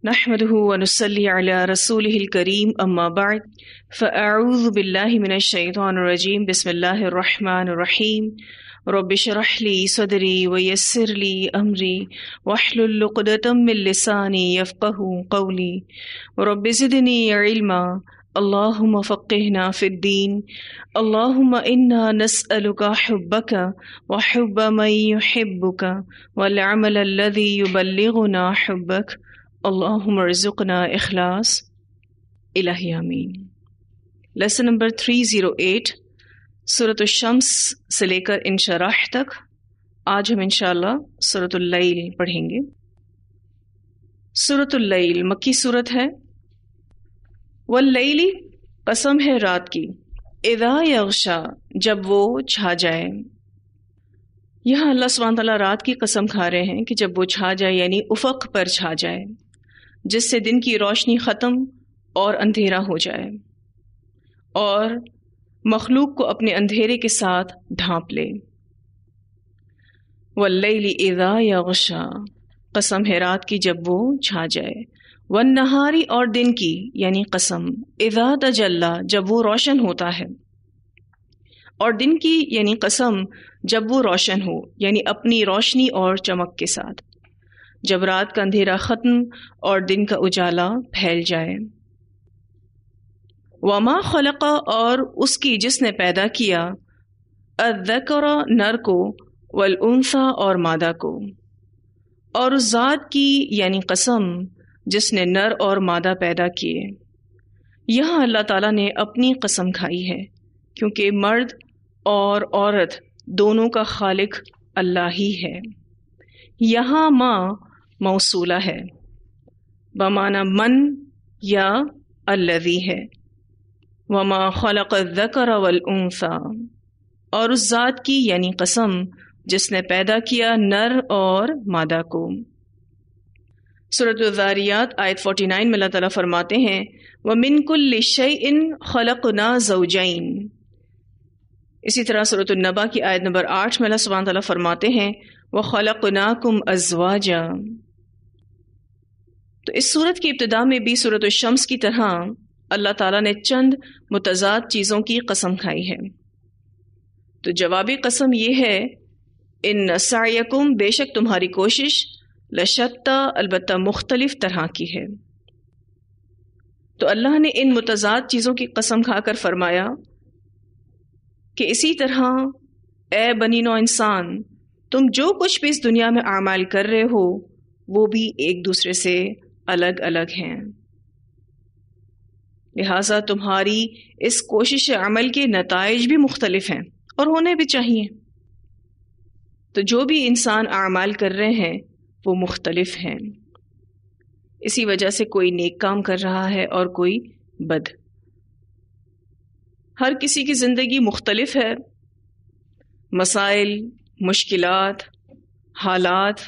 نحمده ونصلي على رسوله الكريم أما بعد فأعوذ بالله من الشيطان الرجيم بسم الله الرحمن الرحيم رب اشرح لي صدري ويسر لي أمري واحلل عقدة من لساني يفقهوا قولي رب زدني علما اللهم فقهنا في الدين اللهم إنا نسألك حبك وحب من يحبك والعمل الذي يبلغنا حبك اللهم ارزقنا اخلاص الہی آمین۔ لیسن نمبر 308 سورۃ الشمس سے لے کر انشراح تک آج ہم انشاءاللہ سورۃ اللیل پڑھیں گے۔ سورۃ اللیل مکی سورت ہے۔ واللیل قسم ہے رات کی، اذا یغشا جب وہ چھا جائے۔ یہاں اللہ سبحانہ تعالیٰ رات کی قسم کھا رہے ہیں کہ جب وہ چھا جائے یعنی افق پر چھا جائے، جس سے دن کی روشنی ختم اور اندھیرا ہو جائے اور مخلوق کو اپنے اندھیرے کے ساتھ ڈھانپ لے۔ واللیل اذا یغشا قسم ہے رات کی جب وہ چھا جائے، والنہاری اور دن کی یعنی قسم اذا تجلی جب وہ روشن ہوتا ہے، اور دن کی یعنی قسم جب وہ روشن ہو یعنی اپنی روشنی اور چمک کے ساتھ، جب رات کا اندھیرا ختم اور دن کا اجالا پھیل جائے۔ وما خلق اور اس کی جس نے پیدا کیا، الذکر نر کو، والانثی اور مادہ کو، اور اس ذات کی یعنی قسم جس نے نر اور مادہ پیدا کیے۔ یہاں اللہ تعالیٰ نے اپنی قسم کھائی ہے کیونکہ مرد اور عورت دونوں کا خالق اللہ ہی ہے۔ یہاں ماں موصولہ ہے بمعنی من یا الذی ہے۔ وما خلق الذکر والانثی اور اس ذات کی یعنی قسم جس نے پیدا کیا نر اور مادہ کو۔ سورۃ الذاریات آیت 49 میں اللہ تعالیٰ فرماتے ہیں وَمِن كُلِّ شَيْءٍ خَلَقْنَا زَوْجَيْنِ۔ اسی طرح سورۃ النبا کی آیت نمبر 8 میں اللہ سبحانہ تعالیٰ فرماتے ہیں وَخَلَقْنَاكُمْ أَزْوَاجًا۔ تو اس سورت کی ابتدا میں بھی سورۃ الشمس کی طرح اللہ تعالیٰ نے چند متضاد چیزوں کی قسم کھائی ہے۔ تو جوابی قسم یہ ہے ان سعیکم بے شک تمہاری کوشش لشتیٰ البتہ مختلف طرح کی ہے۔ تو اللہ نے ان متضاد چیزوں کی قسم کھا کر فرمایا کہ اسی طرح اے بنی نوع انسان تم جو کچھ بھی اس دنیا میں اعمال کر رہے ہو وہ بھی ایک دوسرے سے الگ الگ ہیں، لہٰذا تمہاری اس کوشش عمل کے نتائج بھی مختلف ہیں اور ہونے بھی چاہیے۔ تو جو بھی انسان اعمال کر رہے ہیں وہ مختلف ہیں، اسی وجہ سے کوئی نیک کام کر رہا ہے اور کوئی بد۔ ہر کسی کی زندگی مختلف ہے، مسائل، مشکلات، حالات،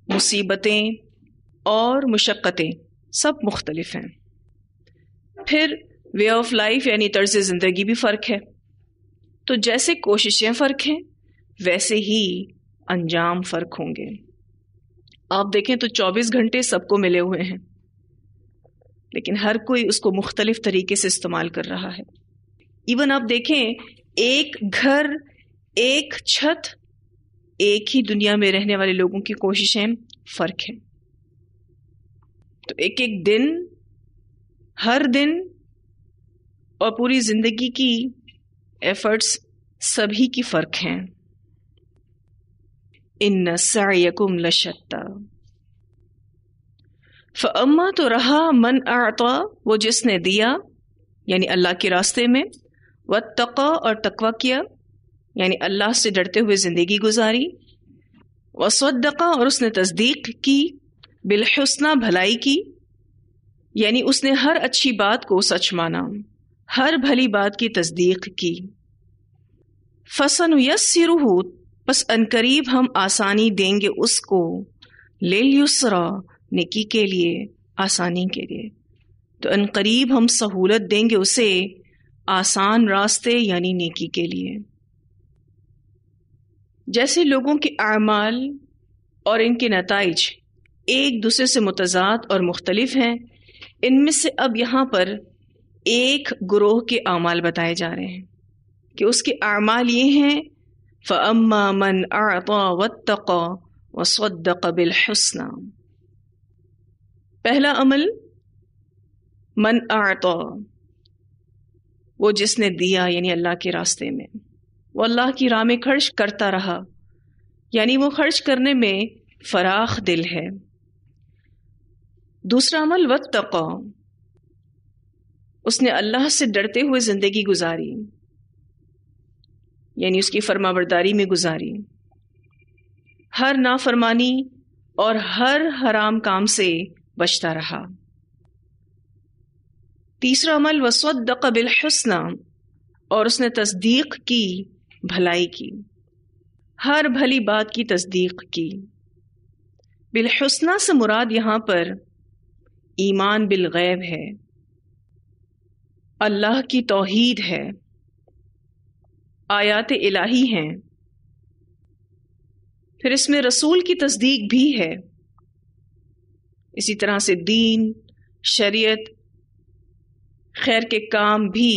مصیبتیں اور مشقتیں سب مختلف ہیں۔ پھر وے آف لائف یعنی طرز زندگی بھی فرق ہے۔ تو جیسے کوششیں فرق ہیں ویسے ہی انجام فرق ہوں گے۔ آپ دیکھیں تو 24 گھنٹے سب کو ملے ہوئے ہیں لیکن ہر کوئی اس کو مختلف طریقے سے استعمال کر رہا ہے۔ ایون آپ دیکھیں ایک گھر، ایک چھت، ایک ہی دنیا میں رہنے والے لوگوں کی کوششیں فرق ہیں۔ تو ایک ایک دن، ہر دن اور پوری زندگی کی ایفرٹس سبھی کی فرق ہیں۔ ان سعیکم لشتیٰ۔ فاما تو رہا من اعطا وہ جس نے دیا یعنی اللہ کے راستے میں، واتقی اور تقوی کیا یعنی اللہ سے ڈرتے ہوئے زندگی گزاری، وصدق اور اس نے تصدیق کی، بالحسنی بھلائی کی یعنی اس نے ہر اچھی بات کو سچ مانا، ہر بھلی بات کی تصدیق کی۔ فسنیسرہ پس عنقریب ہم آسانی دیں گے اس کو، لیلیسرا نیکی کے لیے، آسانی کے لیے۔ تو عنقریب ہم سہولت دیں گے اسے آسان راستے یعنی نیکی کے لیے۔ جیسے لوگوں کے اعمال اور ان کے نتائج ایک دوسرے سے متضاد اور مختلف ہیں. ان میں سے اب یہاں پر ایک گروہ کے اعمال بتائے جا رہے ہیں کہ اس کے اعمال یہ ہیں فَأَمَّا مَنْ أَعْطَى وَاتَّقَى وَصَدَّقَ بِالْحُسْنَى. پہلا عمل من اعطا، وہ جس نے دیا یعنی اللہ کے راستے میں، وہ اللہ کی راہ میں خرچ کرتا رہا، یعنی وہ خرچ کرنے میں فراخ دل ہے. دوسرا عمل واتقا، اس نے اللہ سے ڈرتے ہوئے زندگی گزاری، یعنی اس کی فرما برداری میں گزاری، ہر نافرمانی اور ہر حرام کام سے بچتا رہا. تیسرا عمل وصدق بالحسنى، اور اس نے تصدیق کی، بھلائی کی، ہر بھلی بات کی تصدیق کی. بالحسنى سے مراد یہاں پر ایمان بالغیب ہے، اللہ کی توحید ہے، آیات الہی ہیں، پھر اس میں رسول کی تصدیق بھی ہے. اسی طرح سے دین، شریعت، خیر کے کام بھی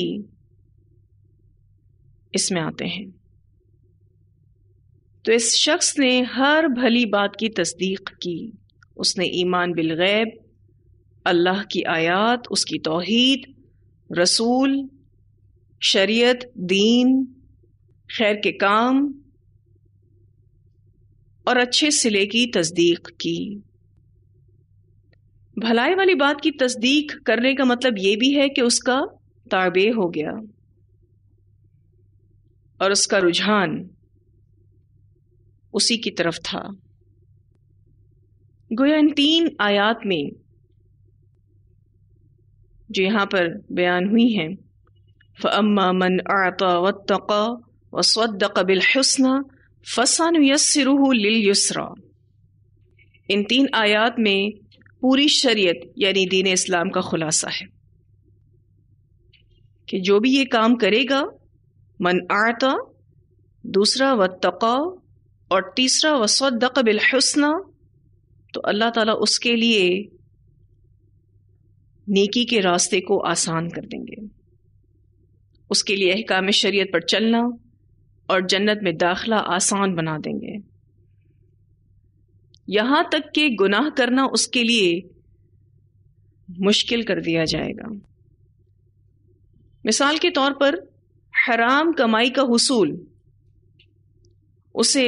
اس میں آتے ہیں. تو اس شخص نے ہر بھلی بات کی تصدیق کی، اس نے ایمان بالغیب، اللہ کی آیات، اس کی توحید، رسول، شریعت، دین، خیر کے کام اور اچھے صلے کی تصدیق کی. بھلائی والی بات کی تصدیق کرنے کا مطلب یہ بھی ہے کہ اس کا تابع ہو گیا اور اس کا رجحان اسی کی طرف تھا. گویا ان تین آیات میں جو یہاں پر بیان ہوئی ہیں فَأَمَّا مَنْ أَعْطَى وَاتَّقَى وَصَدَّقَ بِالْحُسْنَى فَسَنُيَسِّرُهُ لِلْيُسْرَى، ان تین آیات میں پوری شریعت یعنی دین اسلام کا خلاصہ ہے کہ جو بھی یہ کام کرے گا، من اعطا، دوسرا واتقا، اور تیسرا وصدق بالحسنى، تو اللہ تعالیٰ اس کے لیے نیکی کے راستے کو آسان کر دیں گے، اس کے لیے احکام شریعت پر چلنا اور جنت میں داخلہ آسان بنا دیں گے. یہاں تک کہ گناہ کرنا اس کے لیے مشکل کر دیا جائے گا. مثال کے طور پر حرام کمائی کا حصول اسے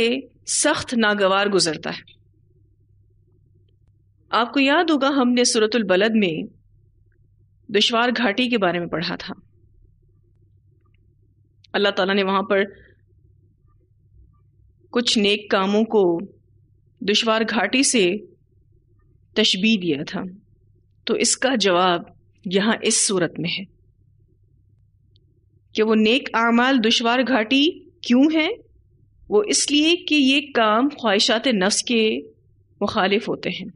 سخت ناگوار گزرتا ہے. آپ کو یاد ہوگا ہم نے سورۃ البلد میں دشوار گھاٹی کے بارے میں پڑھا تھا. اللہ تعالیٰ نے وہاں پر کچھ نیک کاموں کو دشوار گھاٹی سے تشبیہ دیا تھا. تو اس کا جواب یہاں اس صورت میں ہے کہ وہ نیک اعمال دشوار گھاٹی کیوں ہیں؟ وہ اس لیے کہ یہ کام خواہشات نفس کے مخالف ہوتے ہیں.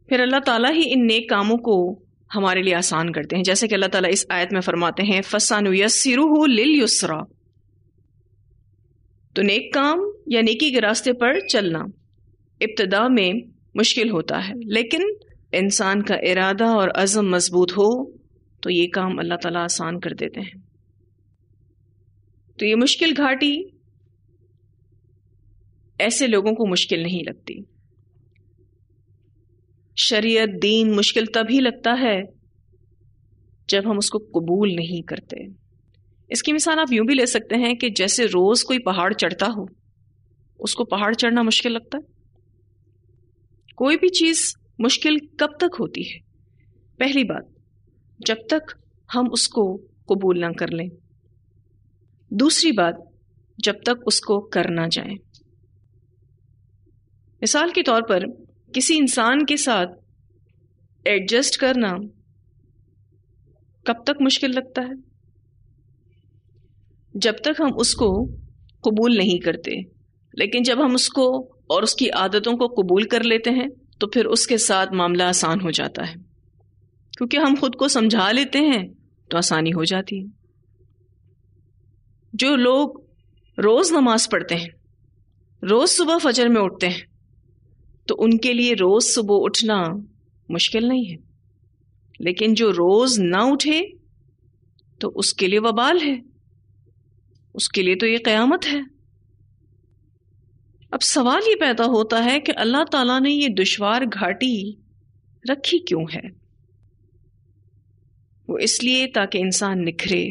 پھر اللہ تعالیٰ ہی ان نیک کاموں کو ہمارے لیے آسان کرتے ہیں، جیسے کہ اللہ تعالیٰ اس آیت میں فرماتے ہیں فَسَنُيَسِّرُهُ لِلْيُسْرَى. تو نیک کام یا نیکی کے راستے پر چلنا ابتدا میں مشکل ہوتا ہے، لیکن انسان کا ارادہ اور عزم مضبوط ہو تو یہ کام اللہ تعالیٰ آسان کر دیتے ہیں. تو یہ مشکل گھاٹی ایسے لوگوں کو مشکل نہیں لگتی. شریعت، دین مشکل تب ہی لگتا ہے جب ہم اس کو قبول نہیں کرتے. اس کی مثال آپ یوں بھی لے سکتے ہیں کہ جیسے روز کوئی پہاڑ چڑھتا ہو، اس کو پہاڑ چڑھنا مشکل لگتا ہے. کوئی بھی چیز مشکل کب تک ہوتی ہے؟ پہلی بات، جب تک ہم اس کو قبول نہ کر لیں. دوسری بات، جب تک اس کو کر نہ جائیں. مثال کے طور پر کسی انسان کے ساتھ ایڈجسٹ کرنا کب تک مشکل لگتا ہے؟ جب تک ہم اس کو قبول نہیں کرتے. لیکن جب ہم اس کو اور اس کی عادتوں کو قبول کر لیتے ہیں تو پھر اس کے ساتھ معاملہ آسان ہو جاتا ہے، کیونکہ ہم خود کو سمجھا لیتے ہیں تو آسانی ہو جاتی ہے. جو لوگ روز نماز پڑھتے ہیں، روز صبح فجر میں اٹھتے ہیں، تو ان کے لیے روز صبح اٹھنا مشکل نہیں ہے، لیکن جو روز نہ اٹھے تو اس کے لیے وبال ہے، اس کے لیے تو یہ قیامت ہے۔ اب سوال یہ پیدا ہوتا ہے کہ اللہ تعالیٰ نے یہ دشوار گھاٹی رکھی کیوں ہے؟ وہ اس لیے تاکہ انسان نکھرے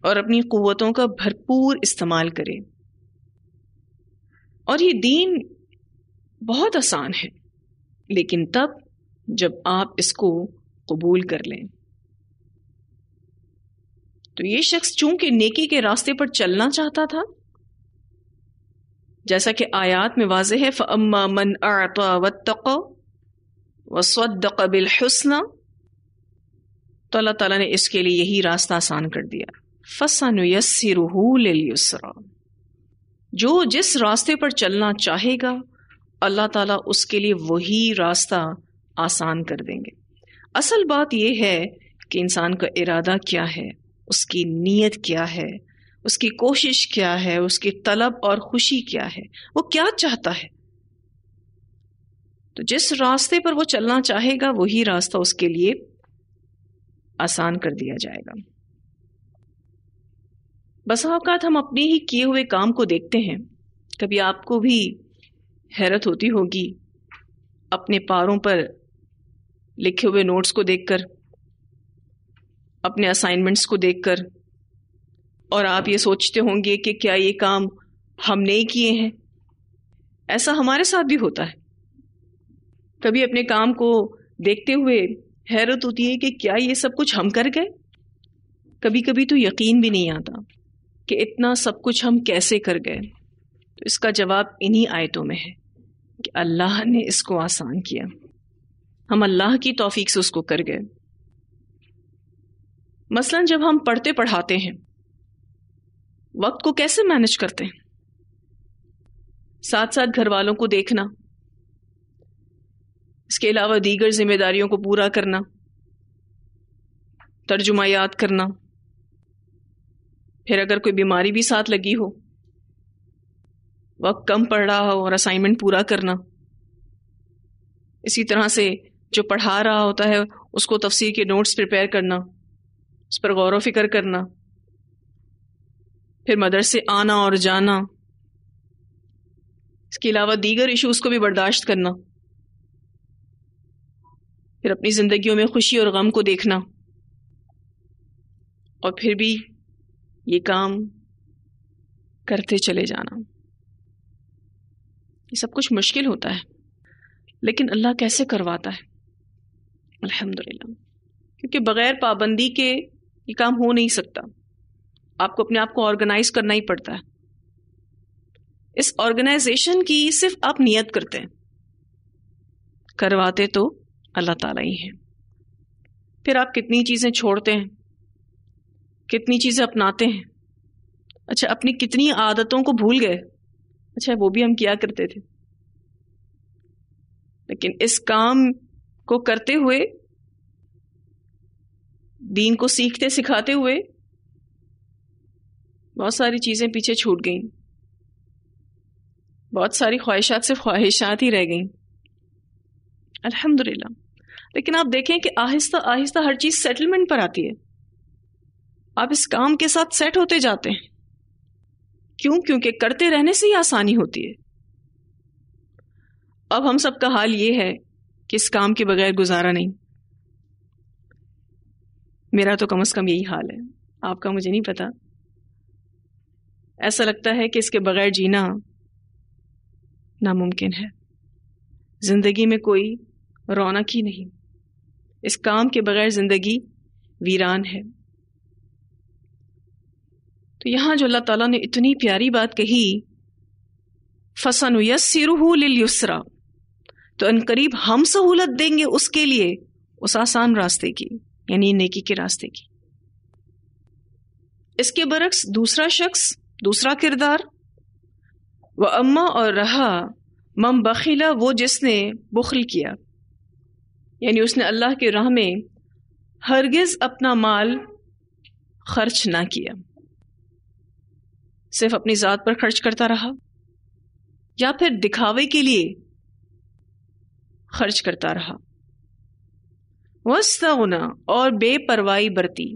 اور اپنی قوتوں کا بھرپور استعمال کرے۔ اور یہ دین بہت آسان ہے، لیکن تب جب آپ اس کو قبول کر لیں۔ تو یہ شخص چونکہ نیکی کے راستے پر چلنا چاہتا تھا، جیسا کہ آیات میں واضح ہے، فَأَمَّا مَنْ أَعْطَى وَاتَّقَى وَصَدَّقَ بِالْحُسْنَى، تو اللہ تعالیٰ نے اس کے لیے یہی راستہ آسان کر دیا، فَسَنُيَسِّرُهُ لِلْيُسْرَى، جو جس راستے پر چلنا چاہے گا اللہ تعالیٰ اس کے لیے وہی راستہ آسان کر دیں گے۔ اصل بات یہ ہے کہ انسان کا ارادہ کیا ہے، اس کی نیت کیا ہے، اس کی کوشش کیا ہے، اس کی طلب اور خوشی کیا ہے، وہ کیا چاہتا ہے۔ تو جس راستے پر وہ چلنا چاہے گا وہی راستہ اس کے لیے آسان کر دیا جائے گا۔ بس اوقات ہم اپنے ہی کیے ہوئے کام کو دیکھتے ہیں، کبھی آپ کو بھی حیرت ہوتی ہوگی اپنے پاروں پر لکھے ہوئے نوٹس کو دیکھ کر، اپنے اسائنمنٹس کو دیکھ کر، اور آپ یہ سوچتے ہوں گے کہ کیا یہ کام ہم نے کیے ہیں۔ ایسا ہمارے ساتھ بھی ہوتا ہے، کبھی اپنے کام کو دیکھتے ہوئے حیرت ہوتی ہے کہ کیا یہ سب کچھ ہم کر گئے۔ کبھی کبھی تو یقین بھی نہیں آتا کہ اتنا سب کچھ ہم کیسے کر گئے۔ تو اس کا جواب انہی آیتوں میں ہے کہ اللہ نے اس کو آسان کیا، ہم اللہ کی توفیق سے اس کو کر گئے۔ مثلا جب ہم پڑھتے پڑھاتے ہیں، وقت کو کیسے مینج کرتے ہیں؟ ساتھ ساتھ گھر والوں کو دیکھنا، اس کے علاوہ دیگر ذمہ داریوں کو پورا کرنا، ترجمہ یاد کرنا، پھر اگر کوئی بیماری بھی ساتھ لگی ہو، وقت کم پڑ رہا ہو اور اسائنمنٹ پورا کرنا، اسی طرح سے جو پڑھا رہا ہوتا ہے اس کو تفسیر کے نوٹس پریپیئر کرنا، اس پر غور و فکر کرنا، پھر مدرسے آنا اور جانا، اس کے علاوہ دیگر ایشوز کو بھی برداشت کرنا، پھر اپنی زندگیوں میں خوشی اور غم کو دیکھنا، اور پھر بھی یہ کام کرتے چلے جانا۔ یہ سب کچھ مشکل ہوتا ہے، لیکن اللہ کیسے کرواتا ہے؟ الحمدللہ، کیونکہ بغیر پابندی کے یہ کام ہو نہیں سکتا۔ آپ کو اپنے آپ کو آرگنائز کرنا ہی پڑتا ہے۔ اس آرگنائزیشن کی صرف آپ نیت کرتے ہیں، کرواتے تو اللہ تعالیٰ ہی ہیں۔ پھر آپ کتنی چیزیں چھوڑتے ہیں، کتنی چیزیں اپناتے ہیں، اچھا اپنی کتنی عادتوں کو بھول گئے، اچھا وہ بھی ہم کیا کرتے تھے۔ لیکن اس کام کو کرتے ہوئے، دین کو سیکھتے سکھاتے ہوئے بہت ساری چیزیں پیچھے چھوٹ گئیں، بہت ساری خواہشات سے خواہشات ہی رہ گئیں، الحمدللہ۔ لیکن آپ دیکھیں کہ آہستہ آہستہ ہر چیز سیٹلمنٹ پر آتی ہے، آپ اس کام کے ساتھ سیٹ ہوتے جاتے ہیں۔ کیوں؟ کیونکہ کرتے رہنے سے ہی آسانی ہوتی ہے۔ اب ہم سب کا حال یہ ہے کہ اس کام کے بغیر گزارا نہیں۔ میرا تو کم از کم یہی حال ہے، آپ کا مجھے نہیں پتا۔ ایسا لگتا ہے کہ اس کے بغیر جینا ناممکن ہے، زندگی میں کوئی رونق ہی نہیں، اس کام کے بغیر زندگی ویران ہے۔ تو یہاں جو اللہ تعالیٰ نے اتنی پیاری بات کہی، فَسَنُيَسِّرُهُ لِلْيُسْرَى، تو ان قریب ہم سہولت دیں گے اس کے لیے اس آسان راستے کی، یعنی نیکی کے راستے کی۔ اس کے برعکس دوسرا شخص، دوسرا کردار، وَأَمَّا، اور رہا، مَن بَخِلَ، وہ جس نے بخل کیا، یعنی اس نے اللہ کی راہ میں ہرگز اپنا مال خرچ نہ کیا، صرف اپنی ذات پر خرچ کرتا رہا، یا پھر دکھاوے کے لیے خرچ کرتا رہا. واستغنا اور بے پرواہی برتی.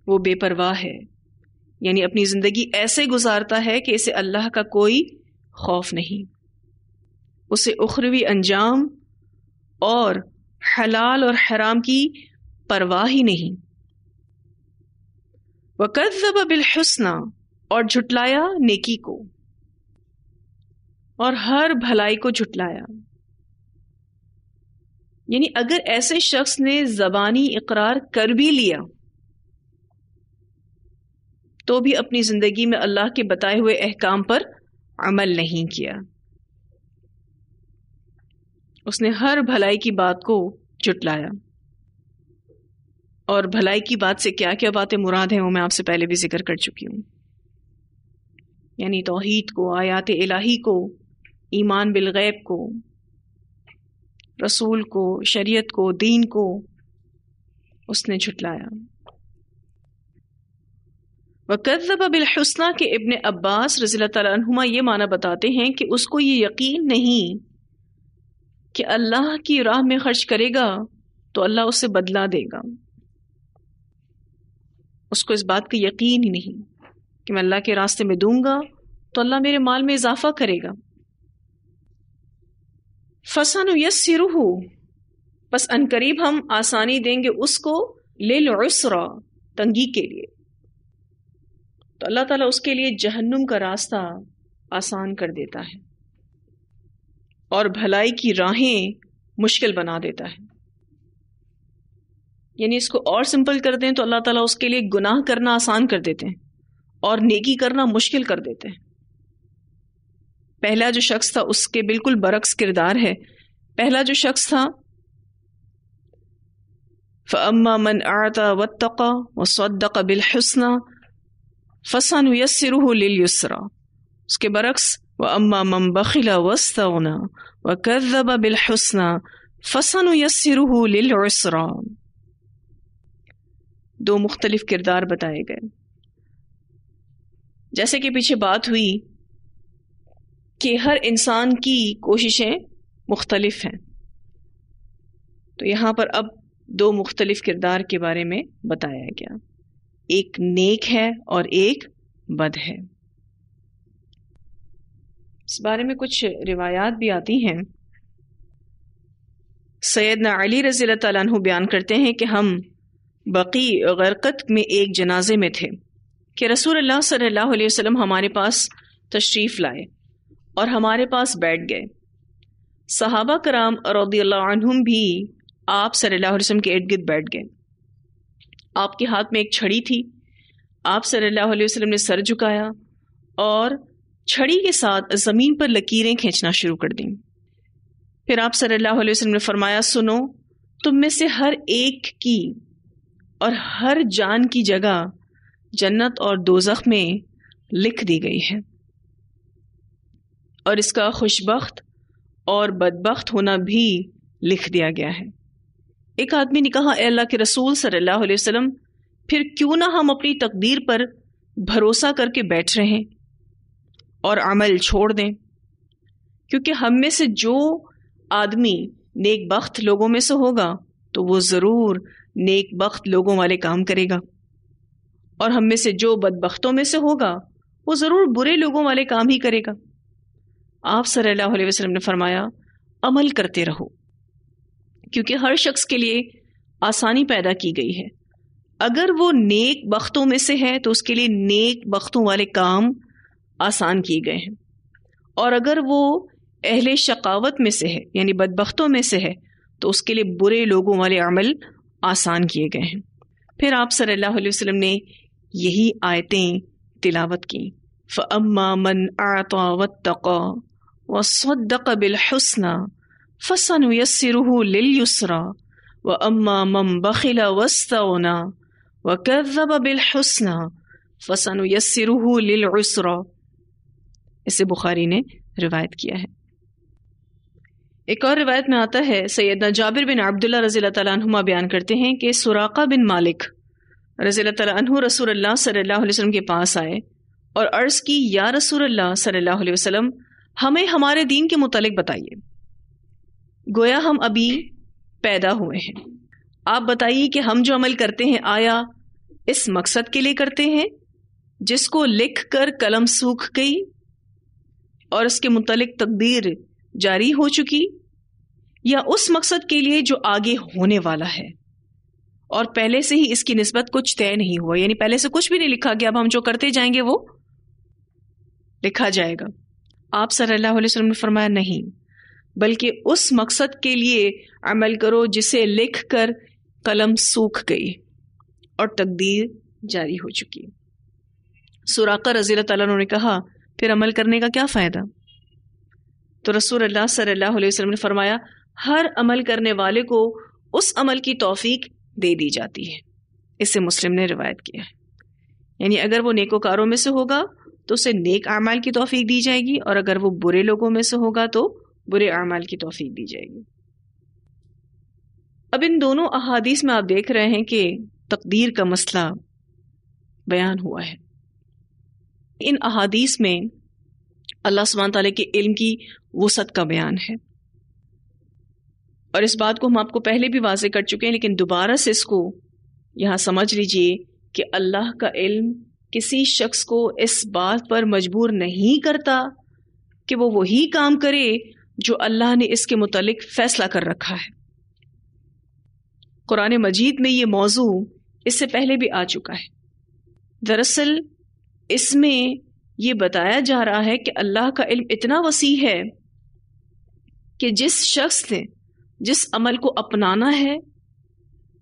وہ بے پرواہ ہے یعنی اپنی زندگی ایسے گزارتا ہے کہ اسے اللہ کا کوئی خوف نہیں، اسے اخروی انجام اور حلال اور حرام کی پرواہ ہی نہیں. وَكَذَّبَ بِالْحُسْنَى اور جھٹلایا نیکی کو اور ہر بھلائی کو جھٹلایا. یعنی اگر ایسے شخص نے زبانی اقرار کر بھی لیا تو بھی اپنی زندگی میں اللہ کے بتائے ہوئے احکام پر عمل نہیں کیا. اس نے ہر بھلائی کی بات کو جھٹلایا. اور بھلائی کی بات سے کیا کیا باتیں مراد ہیں وہ میں آپ سے پہلے بھی ذکر کر چکی ہوں. یعنی توحید کو، آیات الہی کو، ایمان بالغیب کو، رسول کو، شریعت کو، دین کو اس نے جھٹلایا. وَكَذَّبَ بِالْحُسْنَى کہ ابن عباس رضی اللہ تعالیٰ عنہما یہ معنی بتاتے ہیں کہ اس کو یہ یقین نہیں کہ اللہ کی راہ میں خرچ کرے گا تو اللہ اس سے بدلہ دے گا. اس کو اس بات کا یقین ہی نہیں کہ میں اللہ کے راستے میں دوں گا تو اللہ میرے مال میں اضافہ کرے گا. فَسَنُيَسِّرُهُ پس عنقریب ہم آسانی دیں گے اس کو لِلْعُسْرَى تنگی کے لیے. تو اللہ تعالیٰ اس کے لیے جہنم کا راستہ آسان کر دیتا ہے اور بھلائی کی راہیں مشکل بنا دیتا ہے. یعنی اس کو اور سمپل کر دیں تو اللہ تعالیٰ اس کے لیے گناہ کرنا آسان کر دیتے ہیں اور نیکی کرنا مشکل کر دیتے ہیں. پہلا جو شخص تھا اس کے بالکل برعکس کردار ہے. پہلا جو شخص تھا فَأَمَّا مَنْ أَعْطَى وَاتَّقَى وَصَدَّقَ بِالْحُسْنَى فَسَنُيَسِّرُهُ لِلْيُسْرَى. اس کے برعکس وَأَمَّا مَنْ بَخِلَ وَاسْتَغْنَى وَكَذَّبَ بِالْحُسْنَى فَسَنُيَسِّرُهُ لِلْعُسْرَى. دو مختلف کردار بتائے گئے. جیسے کہ پیچھے بات ہوئی کہ ہر انسان کی کوششیں مختلف ہیں، تو یہاں پر اب دو مختلف کردار کے بارے میں بتایا گیا. ایک نیک ہے اور ایک بد ہے. اس بارے میں کچھ روایات بھی آتی ہیں. سیدنا علی رضی اللہ تعالیٰ عنہ بیان کرتے ہیں کہ ہم بقیع غرقت میں ایک جنازے میں تھے کہ رسول اللہ صلی اللہ علیہ وسلم ہمارے پاس تشریف لائے اور ہمارے پاس بیٹھ گئے. صحابہ کرام رضی اللہ عنہم بھی آپ صلی اللہ علیہ وسلم کے ارد گرد بیٹھ گئے. آپ کے ہاتھ میں ایک چھڑی تھی. آپ صلی اللہ علیہ وسلم نے سر جھکایا اور چھڑی کے ساتھ زمین پر لکیریں کھینچنا شروع کر دیں. پھر آپ صلی اللہ علیہ وسلم نے فرمایا سنو، تم میں سے ہر ایک کی اور ہر جان کی جگہ جنت اور دوزخ میں لکھ دی گئی ہے اور اس کا خوشبخت اور بدبخت ہونا بھی لکھ دیا گیا ہے. ایک آدمی نے کہا اے اللہ کے رسول صلی اللہ علیہ وسلم، پھر کیوں نہ ہم اپنی تقدیر پر بھروسہ کر کے بیٹھ رہیں اور عمل چھوڑ دیں، کیونکہ ہم میں سے جو آدمی نیک بخت لوگوں میں سے ہوگا تو وہ ضرور نیک بخت لوگوں والے کام کرے گا، اور ہم میں سے جو بدبختوں میں سے ہوگا وہ ضرور برے لوگوں والے کام ہی کرے گا. آپ صلی اللہ علیہ وسلم نے فرمایا عمل کرتے رہو، کیونکہ ہر شخص کے لیے آسانی پیدا کی گئی ہے. اگر وہ نیک بختوں میں سے ہے تو اس کے لیے نیک بختوں والے کام آسان کیے گئے ہیں، اور اگر وہ اہل شقاوت میں سے ہے یعنی بدبختوں میں سے ہے تو اس کے لیے برے لوگوں والے عمل آسان کیے گئے ہیں. پھر آپ صلی اللہ علیہ وسلم نے یہی آیتیں تلاوت کی. فَأَمَّا مَنْ أَعْطَى وَاتَّقَى وَصَدَّقَ بِالْحُسْنَى فَسَنُيَسِّرُهُ لِلْيُسْرَى وَأَمَّا مَنْ بَخِلَ وَاسْتَغْنَى وَكَذَّبَ بِالْحُسْنَى فَسَنُيَسِّرُهُ لِلْعُسْرَى. اسے بخاری نے روایت کیا ہے. ایک اور روایت میں آتا ہے سیدنا جابر بن عبداللہ رضی اللہ تعالیٰ عنہما بیان کرتے ہیں کہ سراقہ بن مالک رضی اللہ تعالیٰ عنہ رسول اللہ صلی اللہ علیہ وسلم کے پاس آئے اور عرض کی یا رسول اللہ صلی اللہ علیہ وسلم، ہمیں ہمارے دین کے متعلق بتائیے. گویا ہم ابھی پیدا ہوئے ہیں. آپ بتائیے کہ ہم جو عمل کرتے ہیں آیا اس مقصد کے لیے کرتے ہیں جس کو لکھ کر قلم سوکھ گئی اور اس کے متعلق تقدیر جاری ہو چکی، یا اس مقصد کے لیے جو آگے ہونے والا ہے اور پہلے سے ہی اس کی نسبت کچھ طے نہیں ہوا، یعنی پہلے سے کچھ بھی نہیں لکھا گیا، اب ہم جو کرتے جائیں گے وہ لکھا جائے گا. آپ صلی اللہ علیہ وسلم نے فرمایا نہیں، بلکہ اس مقصد کے لیے عمل کرو جسے لکھ کر قلم سوکھ گئی اور تقدیر جاری ہو چکی. سراقہ رضی اللہ تعالیٰ عنہ نے کہا پھر عمل کرنے کا کیا فائدہ؟ تو رسول اللہ صلی اللہ علیہ وسلم نے فرمایا ہر عمل کرنے والے کو اس عمل کی توفیق دے دی جاتی ہے. اس سے مسلم نے روایت کیا ہے. یعنی اگر وہ نیکوکاروں میں سے ہوگا تو اسے نیک اعمال کی توفیق دی جائے گی، اور اگر وہ برے لوگوں میں سے ہوگا تو برے اعمال کی توفیق دی جائے گی. اب ان دونوں احادیث میں آپ دیکھ رہے ہیں کہ تقدیر کا مسئلہ بیان ہوا ہے. ان احادیث میں اللہ سبحانہ تعالیٰ کے علم کی وسعت کا بیان ہے، اور اس بات کو ہم آپ کو پہلے بھی واضح کر چکے ہیں، لیکن دوبارہ سے اس کو یہاں سمجھ لیجئے کہ اللہ کا علم کسی شخص کو اس بات پر مجبور نہیں کرتا کہ وہ وہی کام کرے جو اللہ نے اس کے متعلق فیصلہ کر رکھا ہے. قرآن مجید میں یہ موضوع اس سے پہلے بھی آ چکا ہے. دراصل اس میں یہ بتایا جا رہا ہے کہ اللہ کا علم اتنا وسیع ہے کہ جس شخص نے جس عمل کو اپنانا ہے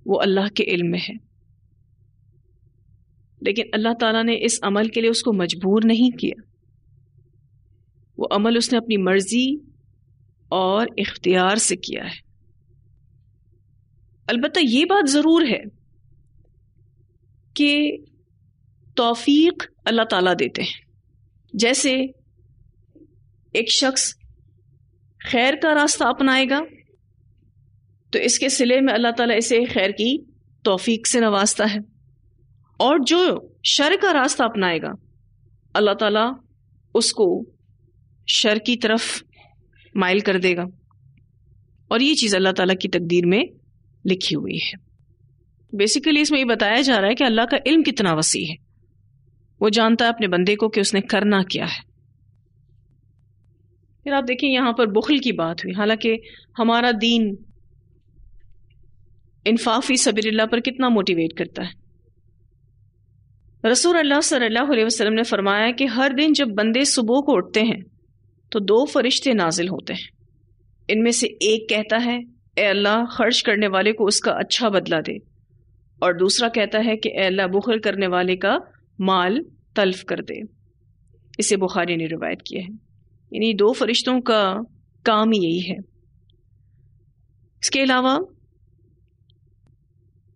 وہ اللہ کے علم میں ہے، لیکن اللہ تعالیٰ نے اس عمل کے لیے اس کو مجبور نہیں کیا. وہ عمل اس نے اپنی مرضی اور اختیار سے کیا ہے. البتہ یہ بات ضرور ہے کہ توفیق اللہ تعالیٰ دیتے ہیں. جیسے ایک شخص خیر کا راستہ اپنائے گا تو اس کے صلے میں اللہ تعالیٰ اسے خیر کی توفیق سے نوازتا ہے، اور جو شر کا راستہ اپنائے گا اللہ تعالیٰ اس کو شر کی طرف مائل کر دے گا. اور یہ چیز اللہ تعالیٰ کی تقدیر میں لکھی ہوئی ہے. بیسیکلی اس میں یہ بتایا جا رہا ہے کہ اللہ کا علم کتنا وسیع ہے. وہ جانتا ہے اپنے بندے کو کہ اس نے کرنا کیا ہے. پھر آپ دیکھیں یہاں پر بخل کی بات ہوئی، حالانکہ ہمارا دین انفاق فی سبیل اللہ پر کتنا موٹیویٹ کرتا ہے. رسول اللہ صلی اللہ علیہ وسلم نے فرمایا کہ ہر دن جب بندے صبح کو اٹھتے ہیں تو 2 فرشتے نازل ہوتے ہیں. ان میں سے ایک کہتا ہے اے اللہ خرچ کرنے والے کو اس کا اچھا بدلہ دے، اور دوسرا کہتا ہے کہ اے اللہ بخل کرنے والے کا مال تلف کر دے. اسے بخاری نے روایت کیا ہے. یعنی 2 فرشتوں کا کام ہی یہی ہے. اس کے علاوہ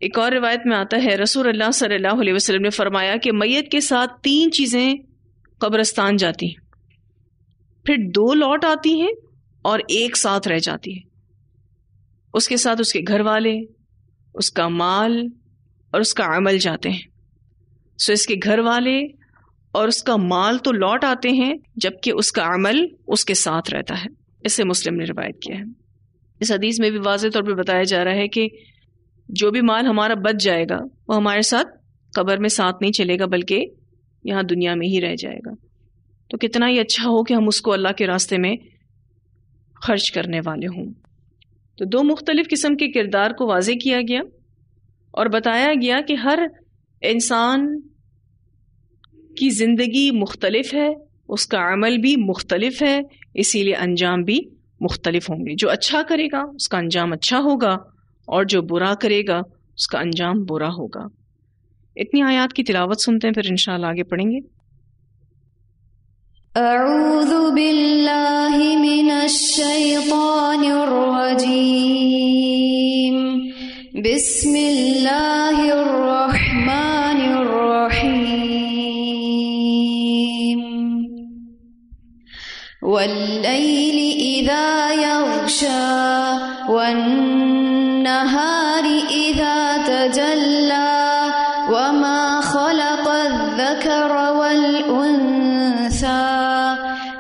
ایک اور روایت میں آتا ہے رسول اللہ صلی اللہ علیہ وسلم نے فرمایا کہ میت کے ساتھ 3 چیزیں قبرستان جاتی ہیں، پھر 2 لوٹ آتی ہیں اور 1 ساتھ رہ جاتی ہے. اس کے ساتھ اس کے گھر والے، اس کا مال اور اس کا عمل جاتے ہیں. سو اس کے گھر والے اور اس کا مال تو لوٹ آتے ہیں، جبکہ اس کا عمل اس کے ساتھ رہتا ہے. اسے مسلم نے روایت کیا ہے. اس حدیث میں بھی واضح طور پہ بتایا جا رہا ہے کہ جو بھی مال ہمارا بچ جائے گا وہ ہمارے ساتھ قبر میں ساتھ نہیں چلے گا، بلکہ یہاں دنیا میں ہی رہ جائے گا. تو کتنا ہی اچھا ہو کہ ہم اس کو اللہ کے راستے میں خرچ کرنے والے ہوں. تو 2 مختلف قسم کے کردار کو واضح کیا گیا اور بتایا گیا کہ ہر انسان کی زندگی مختلف ہے، اس کا عمل بھی مختلف ہے، اسی لیے انجام بھی مختلف ہوں گے. جو اچھا کرے گا اس کا انجام اچھا ہوگا، اور جو برا کرے گا اس کا انجام برا ہوگا. اتنی آیات کی تلاوت سنتے ہیں، پھر انشاءاللہ آگے پڑھیں گے. اعوذ باللہ من الشیطان الرجیم، بسم اللہ الرحمن الرحیم. واللیل اذا یغشا والنهار إذا تجلى وما خلق الذكر والأنثى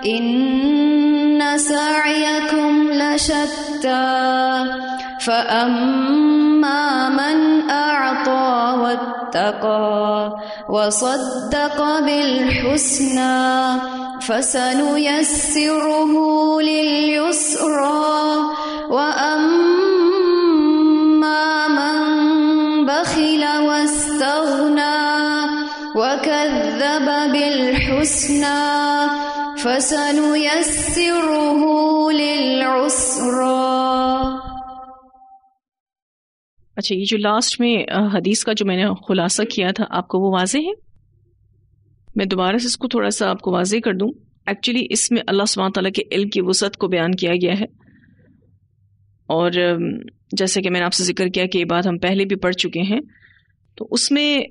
إن سعيكم لشتى وزكى فأما من أعطى واتقى وصدق بالحسنى فسنيسره لليسرى وأما من بخل واستغنى وكذب بالحسنى فسنيسره للعسرى. اچھا، یہ جو لاسٹ میں حدیث کا جو میں نے خلاصہ کیا تھا، آپ کو وہ واضح ہے؟ میں دوبارہ سے اس کو تھوڑا سا آپ کو واضح کر دوں. ایکچولی اس میں اللہ سبحانہ تعالیٰ کے علم کی وسعت کو بیان کیا گیا ہے، اور جیسے کہ میں نے آپ سے ذکر کیا کہ یہ بات ہم پہلے بھی پڑھ چکے ہیں. تو اس میں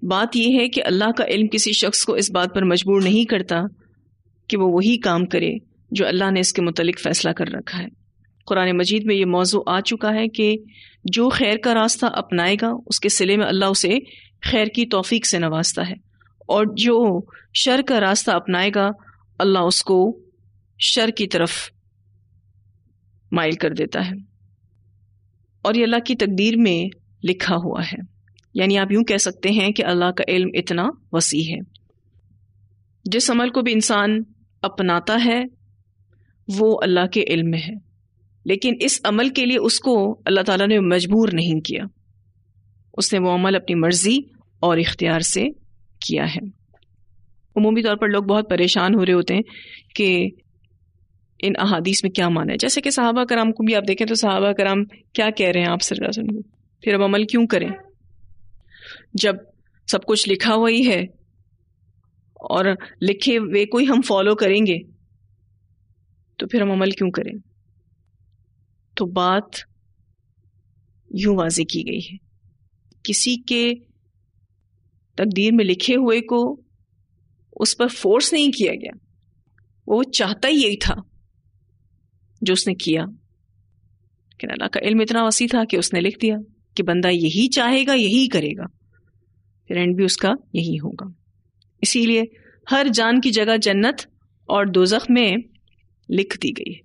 بات یہ ہے کہ اللہ کا علم کسی شخص کو اس بات پر مجبور نہیں کرتا کہ وہ وہی کام کرے جو اللہ نے اس کے متعلق فیصلہ کر رکھا ہے. قرآن مجید میں یہ موضوع آ چکا ہے کہ جو خیر کا راستہ اپنائے گا اس کے صلے میں اللہ اسے خیر کی توفیق سے نوازتا ہے، اور جو شر کا راستہ اپنائے گا اللہ اس کو شر کی طرف مائل کر دیتا ہے، اور یہ اللہ کی تقدیر میں لکھا ہوا ہے. یعنی آپ یوں کہہ سکتے ہیں کہ اللہ کا علم اتنا وسیع ہے. جس عمل کو بھی انسان اپناتا ہے وہ اللہ کے علم میں ہے، لیکن اس عمل کے لیے اس کو اللہ تعالیٰ نے مجبور نہیں کیا، اس نے وہ عمل اپنی مرضی اور اختیار سے کیا ہے. عمومی طور پر لوگ بہت پریشان ہو رہے ہوتے ہیں کہ ان احادیث میں کیا معنی ہے. جیسے کہ صحابہ کرام کو بھی آپ دیکھیں تو صحابہ کرام کیا کہہ رہے ہیں آپ صلی اللہ علیہ وسلم، پھر اب عمل کیوں کریں جب سب کچھ لکھا ہوا ہی ہے اور لکھے ہوئے کوئی ہم فالو کریں گے تو پھر ہم عمل کیوں کریں. تو بات یوں واضح کی گئی ہے، کسی کے تقدیر میں لکھے ہوئے کو اس پر فورس نہیں کیا گیا، وہ چاہتا ہی یہی تھا جو اس نے کیا، لیکن اللہ کا علم اتنا وسیع تھا کہ اس نے لکھ دیا کہ بندہ یہی چاہے گا یہی کرے گا، پھر اینڈ بھی اس کا یہی ہوگا. اسی لیے ہر جان کی جگہ جنت اور دوزخ میں لکھ دی گئی ہے،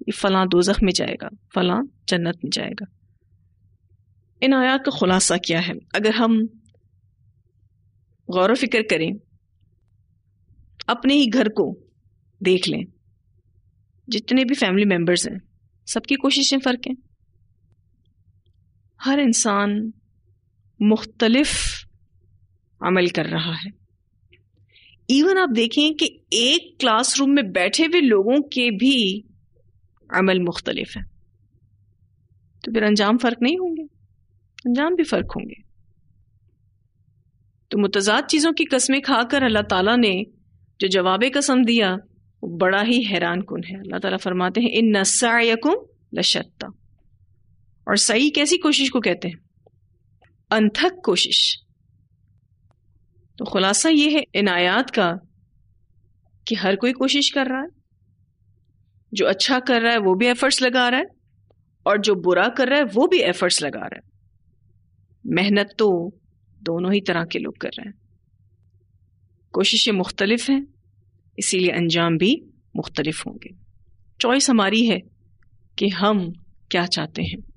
یہ فلاں دوزخ میں جائے گا، فلاں جنت میں جائے گا. ان آیات کا خلاصہ کیا ہے؟ اگر ہم غور و فکر کریں، اپنے ہی گھر کو دیکھ لیں، جتنے بھی فیملی ممبرز ہیں سب کی کوششیں فرق ہیں. ہر انسان مختلف عمل کر رہا ہے. ایون آپ دیکھیں کہ ایک کلاس روم میں بیٹھے ہوئے لوگوں کے بھی عمل مختلف ہے، تو پھر انجام فرق نہیں ہوں گے؟ انجام بھی فرق ہوں گے. تو متضاد چیزوں کی قسمیں کھا کر اللہ تعالیٰ نے جو جواب قسم دیا وہ بڑا ہی حیران کن ہے. اللہ تعالیٰ فرماتے ہیں ان سعیکم لشتی، اور سعی کیسی کوشش کو کہتے ہیں؟ انتھک کوشش. تو خلاصہ یہ ہے ان آیات کا کہ ہر کوئی کوشش کر رہا ہے، جو اچھا کر رہا ہے وہ بھی ایفرٹس لگا رہا ہے، اور جو برا کر رہا ہے وہ بھی ایفرٹس لگا رہا ہے. محنت تو دونوں ہی طرح کے لوگ کر رہے ہیں. کوششیں مختلف ہیں، اسی لیے انجام بھی مختلف ہوں گے. چوائس ہماری ہے کہ ہم کیا چاہتے ہیں.